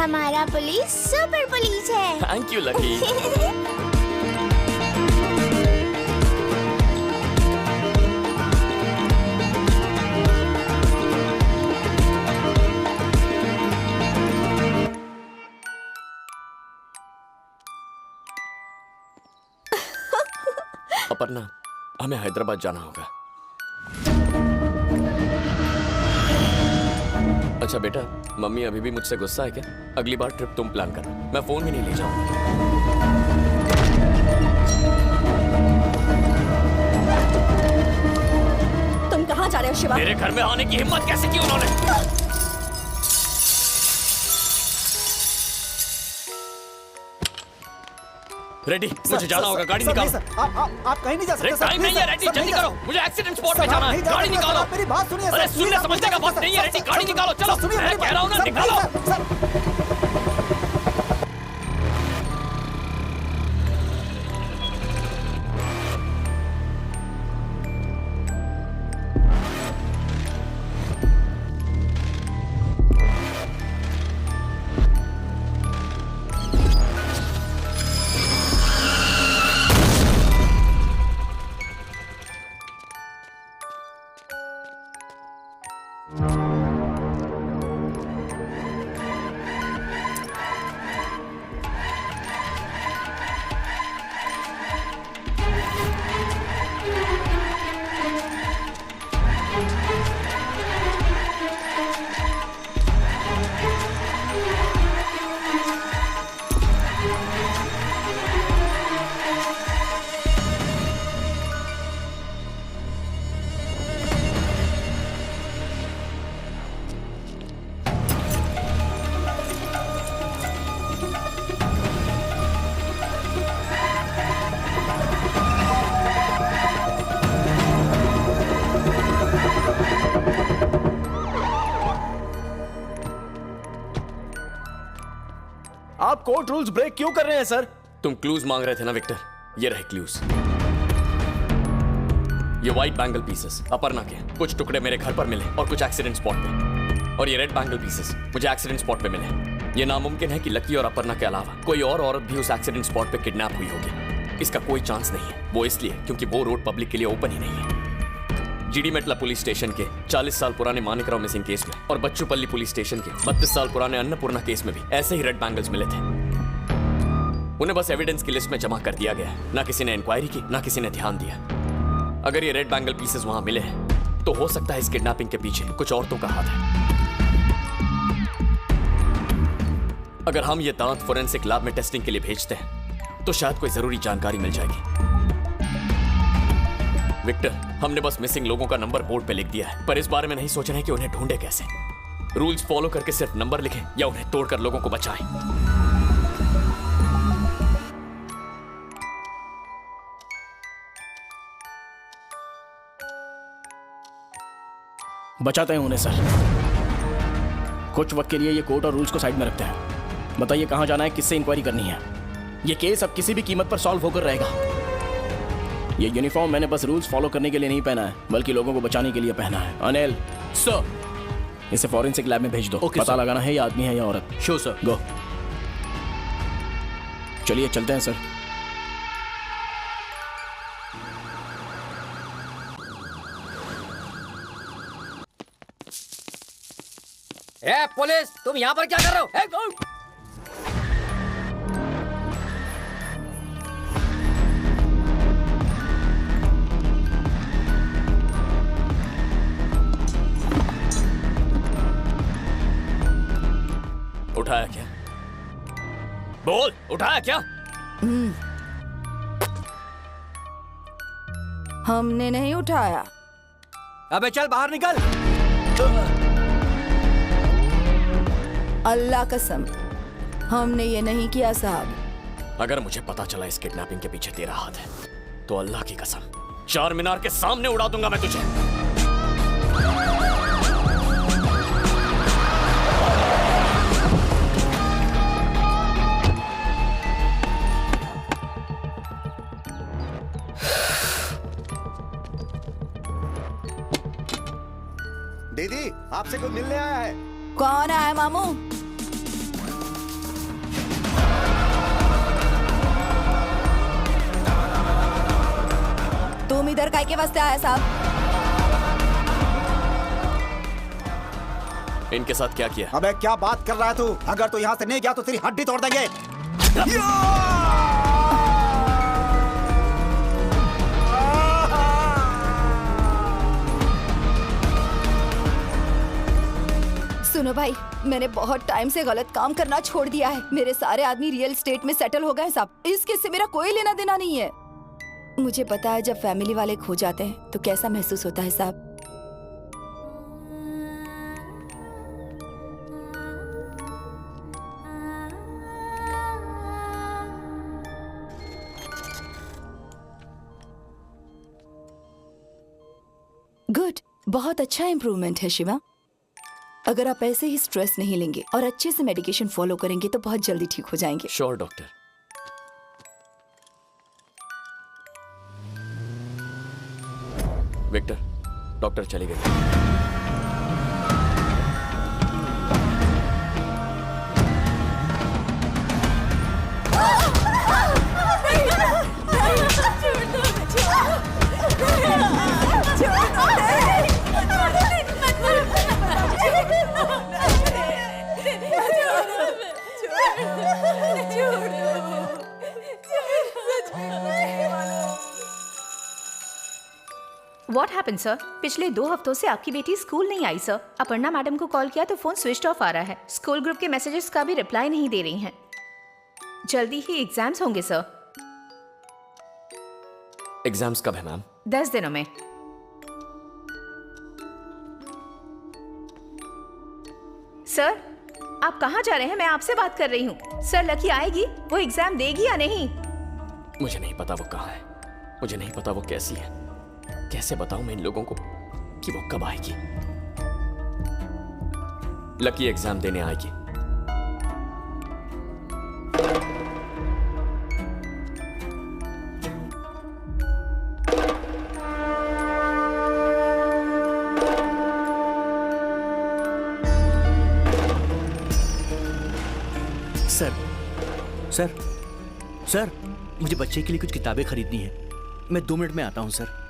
हमारा police super police है। Thank you Lucky. Aparna, हमें हैदराबाद जाना होगा। अच्छा बेटा, मम्मी अभी भी मुझसे गुस्सा है क्या? अगली बार ट्रिप तुम प्लान करना, मैं फोन भी नहीं ले जाऊंगा। तुम कहाँ जा रहे हो शिवा? मेरे घर में आने की हिम्मत कैसे की उन्होंने? रेडी, मुझे जाना होगा, गाड़ी निकालो। आप कहीं नहीं जा सकते। टाइम नहीं है रेडी, जल्दी करो, मुझे एक्सीडेंट स्पॉट पे जाना है। गाड़ी निकालो। मेरी बात सुनिए। अरे सुनने समझने का बात नहीं है रेडी, गाड़ी निकालो, चलो। मैं कह रहा हूँ ना, निकालो। आप कोर्ट रूल्स ब्रेक क्यों कर रहे हैं सर? तुम क्लूज मांग रहे थे ना विक्टर, ये रहे क्लूज। ये व्हाइट बैंगल पीसेस अपर्णा के, कुछ टुकड़े मेरे घर पर मिले और कुछ एक्सीडेंट स्पॉट पे। और ये रेड बैंगल पीसेस मुझे एक्सीडेंट स्पॉट पे मिले। ये नामुमकिन है कि लकी और अपर्णा के अलावा कोई और औरत भी उस एक्सीडेंट स्पॉट पे किडनैप हुई होगी। इसका कोई चांस नहीं है। वो इसलिए क्योंकि वो रोड पब्लिक के लिए ओपन ही नहीं है। जीडीमेटला पुलिस स्टेशन के 40 साल पुराने मानिकराव मिसिंग केस में और बच्चूपल्ली पुलिस स्टेशन के 32 साल पुराने अन्नपूर्णा केस में भी ऐसे ही रेड बैंगल्स मिले थे। उन्हें बस एविडेंस की लिस्ट में जमा कर दिया गया। ना किसी ने इंक्वायरी की, ना किसी ने ध्यान दिया। अगर ये रेड बैंगल पीसेस वहां मिले हैं तो हो सकता है इस किडनैपिंग के पीछे कुछ औरतों का हाथ है। अगर हम ये दांत फोरेंसिक लैब में टेस्टिंग के लिए भेजते हैं तो शायद कोई जरूरी जानकारी मिल जाएगी। विक्टर, हमने बस मिसिंग लोगों का नंबर बोर्ड पे लिख दिया है, पर इस बारे में नहीं सोच रहे कि उन्हें ढूंढे कैसे। रूल्स फॉलो करके सिर्फ नंबर लिखें या उन्हें तोड़कर लोगों को बचाएं। बचाते हैं उन्हें सर। कुछ वक्त के लिए ये कोर्ट और रूल्स को साइड में रखते हैं। बताइए कहां जाना है, किससे इंक्वायरी करनी है? ये केस अब किसी भी कीमत पर सॉल्व होकर रहेगा। ये यूनिफॉर्म मैंने बस रूल्स फॉलो करने के लिए नहीं पहना है, बल्कि लोगों को बचाने के लिए पहना है। अनिल सर, इसे फॉरेंसिक लैब में भेज दो। पता लगाना है ये आदमी है या औरत। Sure sir. गो। चलिए चलते हैं सर। ए पुलिस, तुम यहाँ पर क्या कर रहे हो? उठाया क्या? बोल, उठाया क्या? हमने नहीं उठाया। अबे चल बाहर निकल। अल्लाह कसम, हमने ये नहीं किया साहब। अगर मुझे पता चला इस किडनैपिंग के पीछे तेरा हाथ है तो अल्लाह की कसम चार मीनार के सामने उड़ा दूंगा मैं तुझे। दीदी, आपसे कोई मिलने आया है। कौन आया मामू? इधर काय के वास्ते आया साहब? इनके साथ क्या किया? अबे क्या बात कर रहा है तू? अगर तू यहाँ से नहीं गया तो तेरी हड्डी तोड़ देंगे। सुनो भाई, मैंने बहुत टाइम से गलत काम करना छोड़ दिया है। मेरे सारे आदमी रियल एस्टेट में सेटल हो गए साहब। इस केस से मेरा कोई लेना देना नहीं है। मुझे पता है जब फैमिली वाले खो जाते हैं तो कैसा महसूस होता है साहब। गुड, बहुत अच्छा इम्प्रूवमेंट है शिवा। अगर आप ऐसे ही स्ट्रेस नहीं लेंगे और अच्छे से मेडिकेशन फॉलो करेंगे तो बहुत जल्दी ठीक हो जाएंगे। Sure doctor. विक्टर, डॉक्टर चली गई। What happened, sir? पिछले 2 हफ्तों से आपकी बेटी स्कूल नहीं आई सर। अपर्णा मैडम को कॉल किया तो फोन स्विच ऑफ आ रहा है। स्कूल ग्रुप के मैसेजेस का भी रिप्लाई नहीं दे रही हैं। जल्दी ही एग्जाम्स होंगे सर। एग्जाम्स कब है मैम? 10 दिनों में। सर, आप कहाँ जा रहे हैं? मैं आपसे बात कर रही हूँ। सर, लकी आएगी? वो एग्जाम देगी या नहीं? मुझे नहीं पता वो कहाँ है। मुझे नहीं पता वो कैसी है। कैसे बताऊं मैं इन लोगों को कि वो कब आएगी? लकी एग्जाम देने आएगी। सर, सर, मुझे बच्चे के लिए कुछ किताबें खरीदनी है। मैं 2 मिनट में आता हूं सर।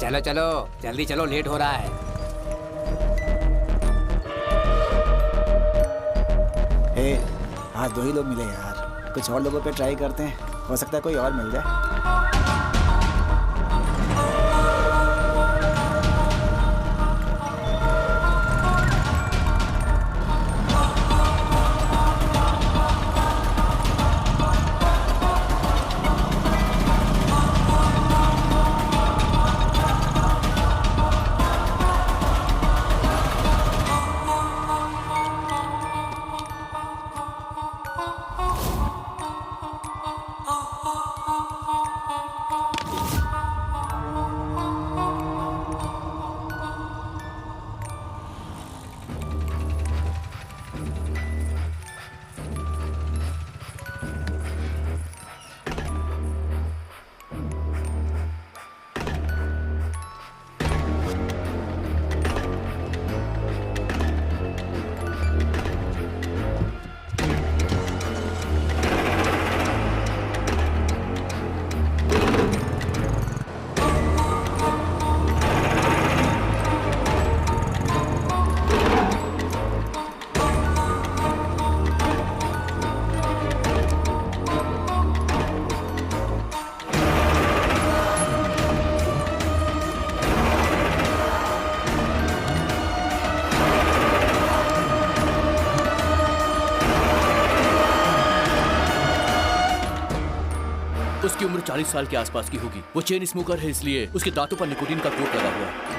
चलो चलो जल्दी चलो, लेट हो रहा है। आज 2 ही लोग मिले यार। कुछ और लोगों पे ट्राई करते हैं, हो सकता है कोई और मिल जाए। उसकी उम्र 40 साल के आसपास की होगी। वो चेन स्मोकर है, इसलिए उसके दांतों पर निकोटीन का कोट लगा हुआ है।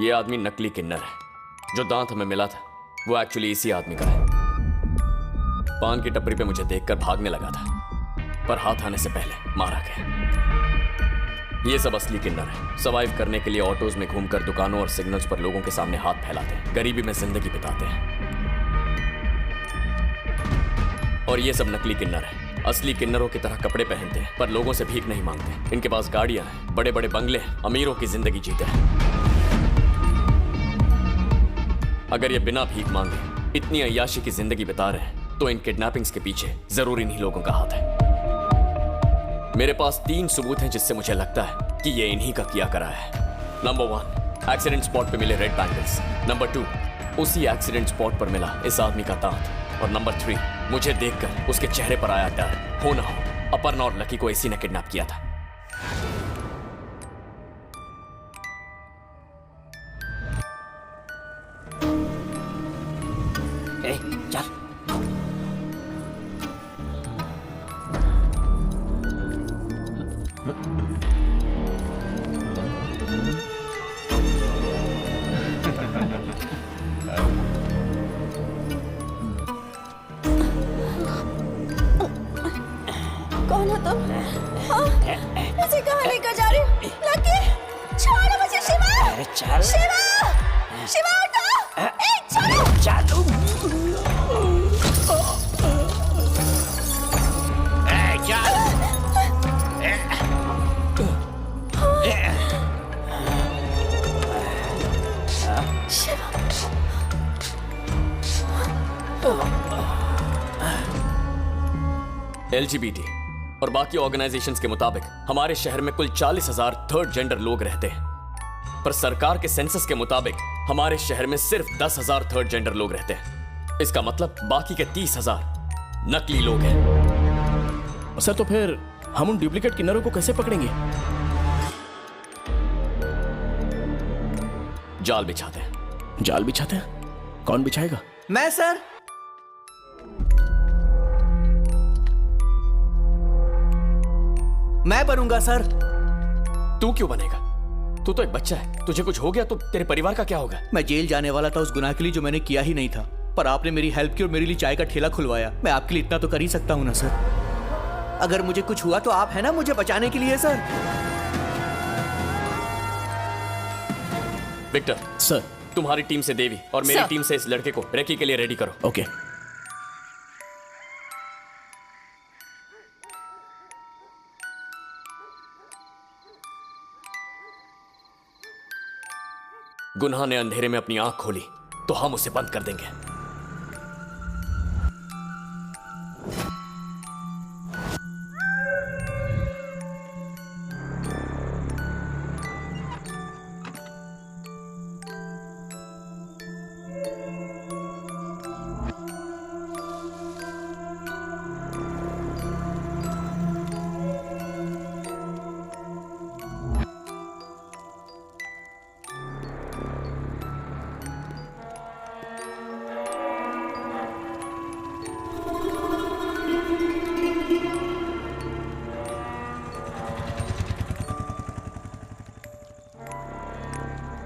ये आदमी नकली किन्नर है। जो दांत हमें मिला था वो एक्चुअली इसी आदमी का है। पान की टपरी पे मुझे देखकर भागने लगा था, पर हाथ आने से पहले मारा गया। ये सब असली किन्नर है। सर्वाइव करने के लिए ऑटोज में घूमकर दुकानों और सिग्नल्स पर लोगों के सामने हाथ फैलाते हैं, गरीबी में जिंदगी बिताते हैं। और ये सब नकली किन्नर है। असली किन्नरों की तरह कपड़े पहनते हैं, पर लोगों से भीख नहीं मांगते। इनके पास गाड़ियां हैं, बड़े बड़े बंगले हैं, अमीरों की जिंदगी जीते हैं। अगर ये बिना भीख मांगे इतनी अय्याशी की जिंदगी बिता रहे हैं तो इन किडनैपिंग्स के पीछे जरूरी नहीं लोगों का हाथ है। मेरे पास 3 सबूत हैं जिससे मुझे लगता है कि ये इन्हीं का किया करा है। नंबर 1, एक्सीडेंट स्पॉट पे मिले रेड बैंगल्स। नंबर 2, उसी एक्सीडेंट स्पॉट पर मिला इस आदमी का दांत। और नंबर 3, मुझे देखकर उसके चेहरे पर आया डर। हो ना हो अपर्णा और लकी को इसी ने किडनैप किया था। ए, चल। कौन हो तुम? हाँ? मुझे कहाँ लेकर जा रही हो? लकी, छोड़ो मुझे। शिवा! अरे चल। शिवा! शिवा उठो! ए, छोड़ो! चालू। LGBT और बाकी ऑर्गेनाइजेशंस के मुताबिक हमारे शहर में कुल 40,000 थर्ड जेंडर लोग रहते हैं, पर सरकार के सेंसस के मुताबिक हमारे शहर में सिर्फ 10,000 थर्ड जेंडर लोग रहते हैं। इसका मतलब बाकी के 30,000 नकली लोग हैं। सर तो फिर हम उन डुप्लीकेट किन्नरों को कैसे पकड़ेंगे? जाल बिछाते हैं। जाल बिछाते हैं? कौन बिछाएगा? मैं सर। मैं बनूंगा सर। तू क्यों बनेगा? तू तो एक बच्चा है। तुझे कुछ हो गया तो तेरे परिवार का क्या होगा? मैं जेल जाने वाला था उस गुनाह के लिए जो मैंने किया ही नहीं था, पर आपने मेरी हेल्प की और मेरे लिए चाय का ठेला खुलवाया। मैं आपके लिए इतना तो कर ही सकता हूं ना सर। अगर मुझे कुछ हुआ तो आप है ना मुझे बचाने के लिए सर। Victor sir. तुम्हारी टीम से देवी और मेरी सर। टीम से इस लड़के को रेकी के लिए रेडी करो। ओके। गुनाह ने अंधेरे में अपनी आंख खोली तो हम उसे बंद कर देंगे।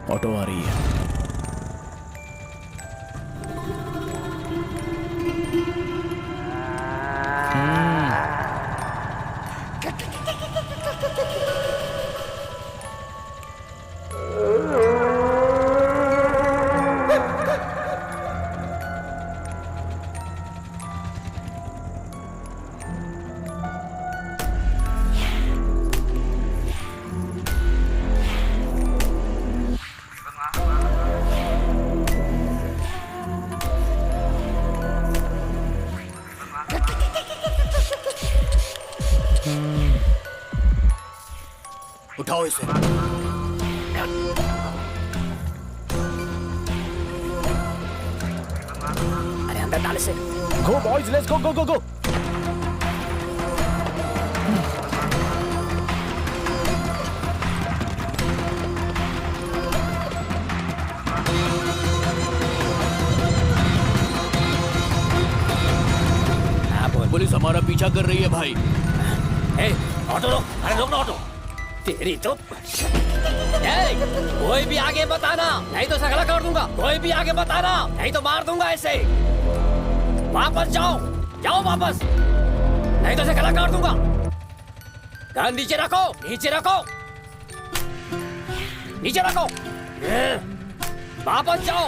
ऑटो आ रही है। उठाओ इसे। अरे अंदर डाल इसे। गो boys, let's go go go go. Police हमारा पीछा कर रही है भाई। ए, ऑटो रोक। अरे रोक ना ऑटो। तेरी तो कोई भी आगे बताना, नहीं तो सगला कर दूंगा। कोई भी आगे बताना, नहीं तो मार दूंगा ऐसे। वापस जाओ, जाओ वापस, नहीं तो सगला कर दूंगा। गन नीचे रखो, नीचे रखो, नीचे रखो। वापस जाओ।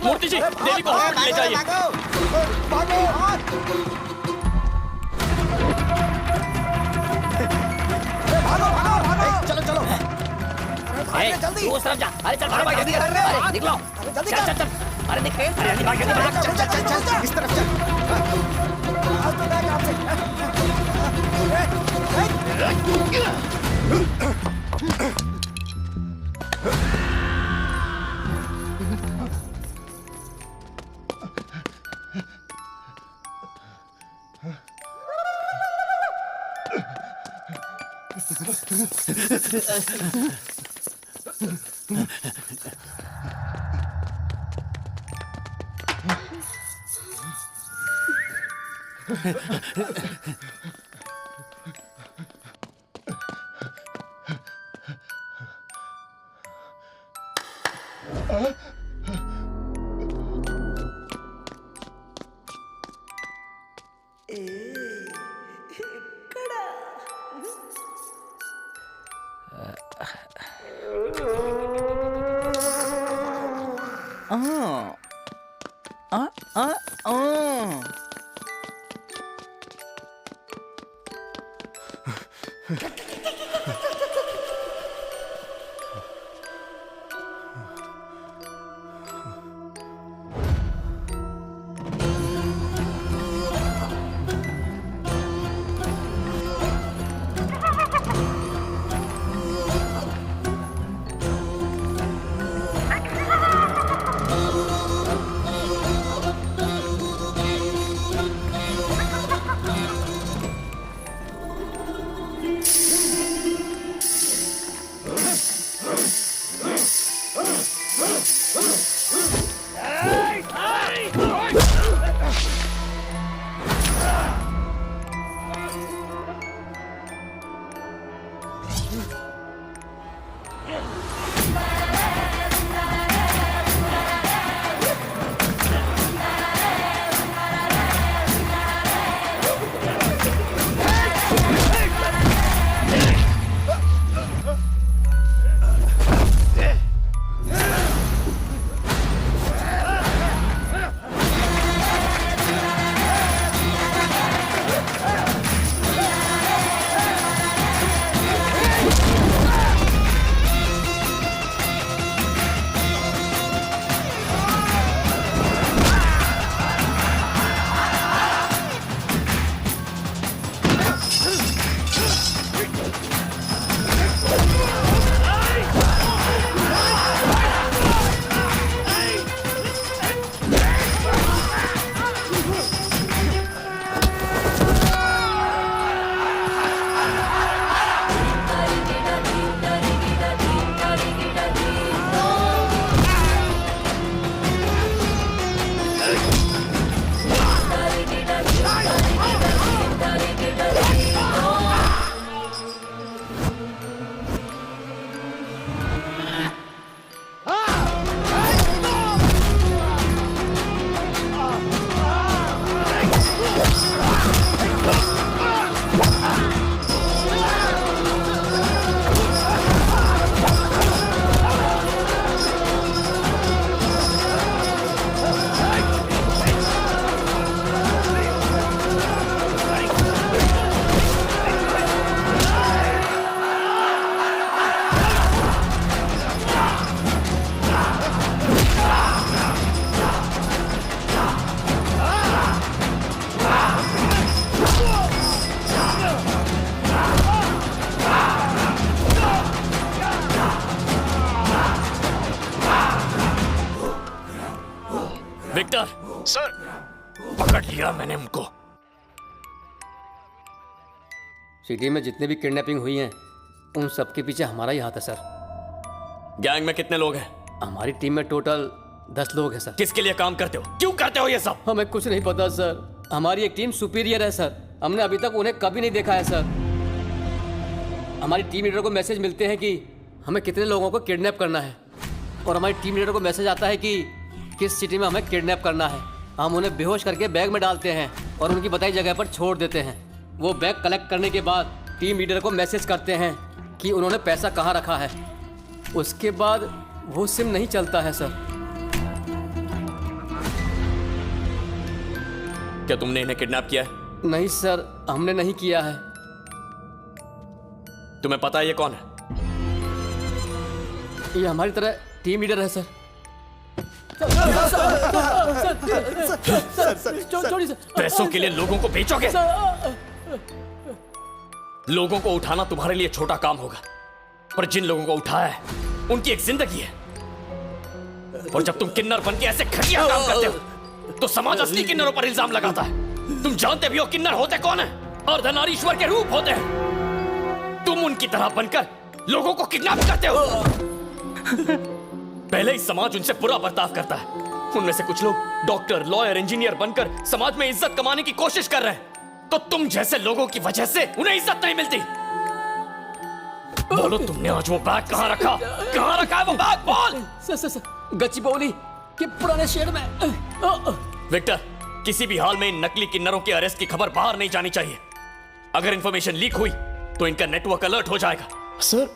मूर्ति जी, देवी को हॉस्पिटल ले जाइए। चलो चलो तू उस तरफ जा। अरे चल भाग भाग जल्दी कर। अरे निकलो, चल चल चल। अरे निकल, अरे जल्दी भाग, जल्दी भाग। चल चल चल चल इस तरफ चल। आज तो बैग आपसे। सर पकड़ लिया मैंने उनको। सिटी में जितने भी किडनैपिंग हुई हैं उन सब के पीछे हमारा ही हाथ है सर। गैंग में कितने लोग हैं? हमारी टीम में टोटल 10 लोग हैं सर। किसके लिए काम करते हो? क्यों करते हो ये सब? हमें कुछ नहीं पता सर। हमारी एक टीम सुपीरियर है सर। हमने अभी तक उन्हें कभी नहीं देखा है सर। हमारी टीम लीडर को मैसेज मिलते हैं कि हमें कितने लोगों को किडनैप करना है, और हमारी टीम लीडर को मैसेज आता है कि किस सिटी में हमें किडनैप करना है। हम उन्हें बेहोश करके बैग में डालते हैं और उनकी बताई जगह पर छोड़ देते हैं। वो बैग कलेक्ट करने के बाद टीम लीडर को मैसेज करते हैं कि उन्होंने पैसा कहाँ रखा है। उसके बाद वो सिम नहीं चलता है सर। क्या तुमने इन्हें किडनैप किया है? नहीं सर, हमने नहीं किया है। तुम्हें पता है ये कौन है? ये हमारी तरह टीम लीडर है सर। पैसों के लिए लोगों को बेचोगे? लोगों को उठाना तुम्हारे लिए छोटा काम होगा, पर जिन लोगों को उठाया है उनकी एक जिंदगी है। और जब तुम किन्नर बन के ऐसे घटिया काम करते हो तो समाज असली किन्नरों पर इल्जाम लगाता है। तुम जानते भी हो किन्नर होते कौन है? अर्धनारीश्वर के रूप होते हैं। तुम उनकी तरह बनकर लोगों को किडनैप करते हो। पहले ही समाज उनसे बुरा बर्ताव करता है। उनमें से कुछ लोग डॉक्टर, लॉयर, इंजीनियर बनकर समाज में इज्जत कमाने की कोशिश कर रहे हैं, तो तुम जैसे लोगों की वजह से उन्हें इज्जत नहीं मिलती। बोलो, तुमने आज वो बैग कहाँ रखा? कहाँ रखा है वो बैग? बोल। सर गच्चीबौली के पुराने शेड में। विक्टर, किसी भी हाल में इन नकली किन्नरों के अरेस्ट की खबर बाहर नहीं जानी चाहिए। अगर इंफॉर्मेशन लीक हुई तो इनका नेटवर्क अलर्ट हो जाएगा। सर,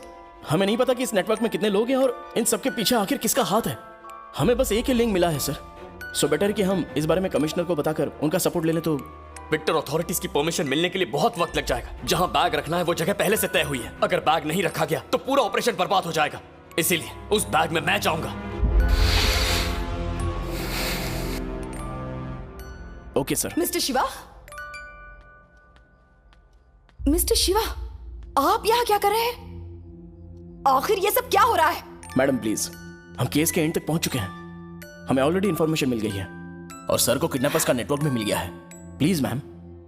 हमें नहीं पता कि इस नेटवर्क में कितने लोग हैं और इन सबके पीछे आखिर किसका हाथ है। हमें बस एक ही लिंक मिला है सर। सो बेटर कि हम इस बारे में कमिश्नर को बताकर उनका सपोर्ट ले लें। तो विक्टर, अथॉरिटीज की परमिशन मिलने के लिए बहुत वक्त लग जाएगा। जहां बैग रखना है वो जगह पहले से तय हुई है। अगर बैग नहीं रखा गया तो पूरा ऑपरेशन बर्बाद हो जाएगा। इसीलिए उस बैग में मैं जाऊंगा। Okay sir. Mister Shiva, mister Shiva, आप यहाँ क्या कर रहे हैं? आखिर ये सब क्या हो रहा है? मैडम प्लीज, हम केस के एंड तक पहुंच चुके हैं। हमें ऑलरेडी इंफॉर्मेशन मिल गई है और सर को किडनैपर्स का नेटवर्क में मिल गया है। Please ma'am.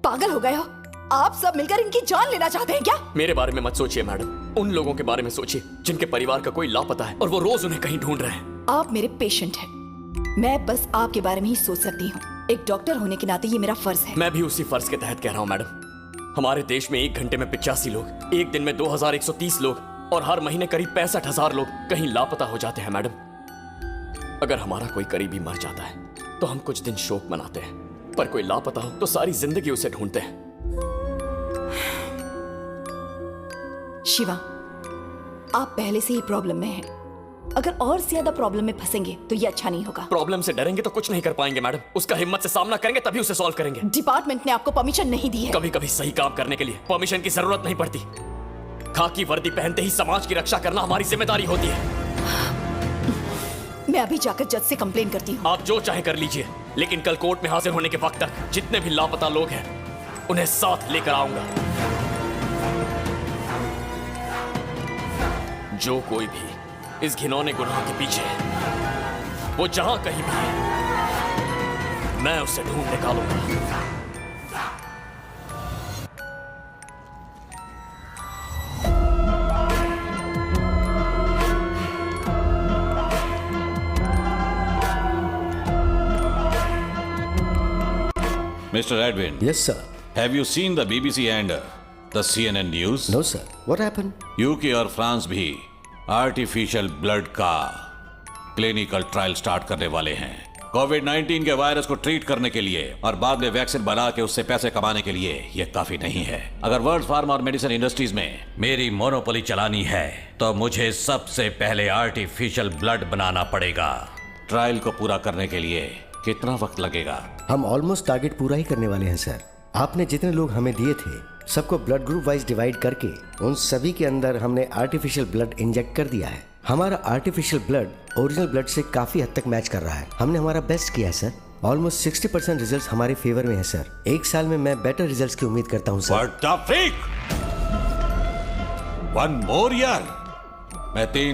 पागल हो गए हो? आप सब मिलकर इनकी जान लेना चाहते हैं क्या? मेरे बारे में मत सोचिए मैडम, उन लोगों के बारे में सोचिए जिनके परिवार का कोई लापता है और वो रोज उन्हें कहीं ढूंढ रहे हैं। आप मेरे पेशेंट हैं। मैं बस आपके बारे में ही सोच सकती हूँ। एक डॉक्टर होने के नाते ये मेरा फर्ज है। मैं भी उसी फर्ज के तहत कह रहा हूँ मैडम। हमारे देश में एक घंटे में 85 लोग, एक दिन में 2130 लोग और हर महीने करीब 65,000 लोग कहीं लापता हो जाते हैं मैडम। अगर हमारा कोई करीबी मर जाता है तो हम कुछ दिन शोक मनाते हैं, पर कोई लापता हो तो सारी जिंदगी उसे ढूंढते हैं। शिवा, आप पहले से ही प्रॉब्लम में हैं। अगर और ज्यादा प्रॉब्लम में फंसेंगे तो ये अच्छा नहीं होगा। प्रॉब्लम से डरेंगे तो कुछ नहीं कर पाएंगे मैडम। उसका हिम्मत से सामना करेंगे तभी उसे सॉल्व करेंगे। डिपार्टमेंट ने आपको परमिशन नहीं दी है। कभी कभी सही काम करने के लिए परमिशन की जरूरत नहीं पड़ती। खाकी वर्दी पहनते ही समाज की रक्षा करना हमारी जिम्मेदारी होती है। मैं अभी जाकर जज से कंप्लेन करती हूँ। आप जो चाहे कर लीजिए, लेकिन कल कोर्ट में हाजिर होने के वक्त तक जितने भी लापता लोग हैं उन्हें साथ लेकर आऊंगा। जो कोई भी इस घिनौने गुनाह के पीछे है, वो जहां कहीं भी है, मैं उसे ढूंढ निकालूंगा। Mr. Edwin. Yes, sir. Have you seen the BBC and the CNN news? No, sir. What happened? UK और फ्रांस भी आर्टिफिशियल ब्लड का क्लिनिकल ट्रायल स्टार्ट करने वाले हैं। कोविड-19 के वायरस को ट्रीट करने के लिए और बाद में वैक्सीन बना के उससे पैसे कमाने के लिए ये काफी नहीं है। अगर वर्ल्ड फार्मा और मेडिसिन इंडस्ट्रीज में मेरी मोनोपोली चलानी है तो मुझे सबसे पहले आर्टिफिशियल ब्लड बनाना पड़ेगा। ट्रायल को पूरा करने के लिए कितना वक्त लगेगा? हम ऑलमोस्ट टारगेट पूरा ही करने वाले हैं सर। आपने जितने लोग हमें दिए थे सबको ब्लड ग्रुप वाइज डिवाइड करके उन सभी के अंदर हमने आर्टिफिशियल ब्लड इंजेक्ट कर दिया है। हमारा आर्टिफिशियल ब्लड ओरिजिनल ब्लड से काफी हद तक मैच कर रहा है। हमने हमारा बेस्ट किया है सर। ऑलमोस्ट 60% रिजल्ट्स हमारे फेवर में है सर। एक साल में मैं बेटर रिजल्ट्स की उम्मीद करता हूँ sir. What the freak? One more year? मैं 3